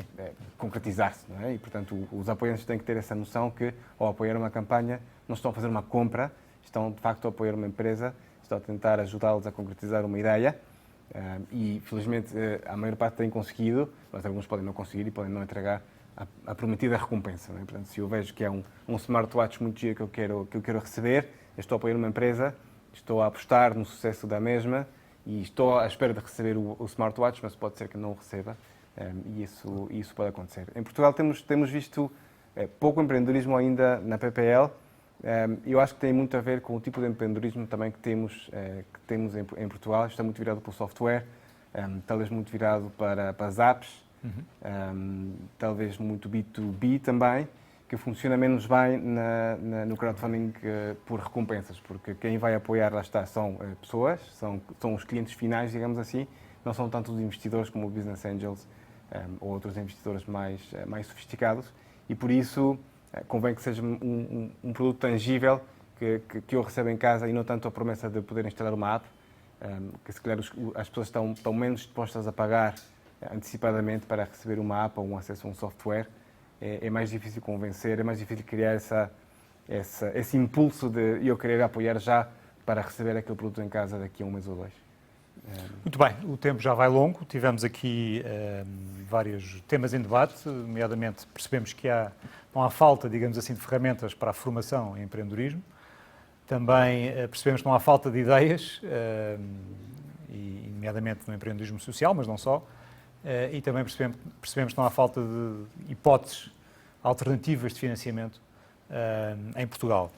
concretizar-se, não é? E, portanto, os apoiantes têm que ter essa noção que, ao apoiar uma campanha, não estão a fazer uma compra, estão, de facto, a apoiar uma empresa, estão a tentar ajudá-los a concretizar uma ideia e, felizmente, a maior parte tem conseguido, mas alguns podem não conseguir e podem não entregar a prometida recompensa, não é? Portanto, se eu vejo que é um smartwatch muito giro que eu quero receber, eu estou a apoiar uma empresa, estou a apostar no sucesso da mesma e estou à espera de receber o smartwatch, mas pode ser que não o receba e isso pode acontecer. Em Portugal temos visto pouco empreendedorismo ainda na PPL. Eu acho que tem muito a ver com o tipo de empreendedorismo também que temos em Portugal. Está muito virado para o software, talvez muito virado para as apps, talvez muito B2B também, que funciona menos bem no crowdfunding por recompensas, porque quem vai apoiar, lá está, são pessoas, são os clientes finais, digamos assim, não são tanto os investidores como os Business Angels ou outros investidores mais sofisticados, e por isso convém que seja um produto tangível que eu recebo em casa e não tanto a promessa de poder instalar uma app, que se calhar as pessoas estão menos dispostas a pagar antecipadamente para receber uma app ou um acesso a um software. É mais difícil convencer, é mais difícil criar esse impulso de eu querer apoiar já para receber aquele produto em casa daqui a um mês ou dois. Muito bem, o tempo já vai longo, tivemos aqui vários temas em debate, nomeadamente percebemos que não há falta, digamos assim, de ferramentas para a formação em empreendedorismo, também percebemos que não há falta de ideias, e nomeadamente no empreendedorismo social, mas não só, e também percebemos que não há falta de hipóteses alternativas de financiamento em Portugal.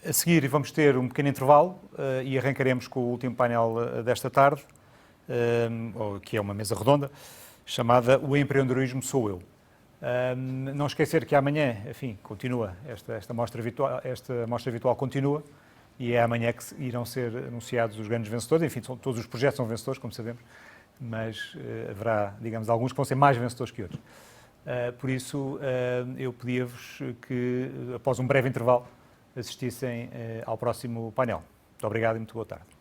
A seguir vamos ter um pequeno intervalo e arrancaremos com o último painel desta tarde, que é uma mesa redonda, chamada O Empreendedorismo Sou Eu. Não esquecer que amanhã, enfim, continua, esta mostra virtual continua, e é amanhã que irão ser anunciados os grandes vencedores. Enfim, todos os projetos são vencedores, como sabemos, mas haverá, digamos, alguns que vão ser mais vencedores que outros. Por isso, eu pedia-vos que, após um breve intervalo, assistissem ao próximo painel. Muito obrigado e muito boa tarde.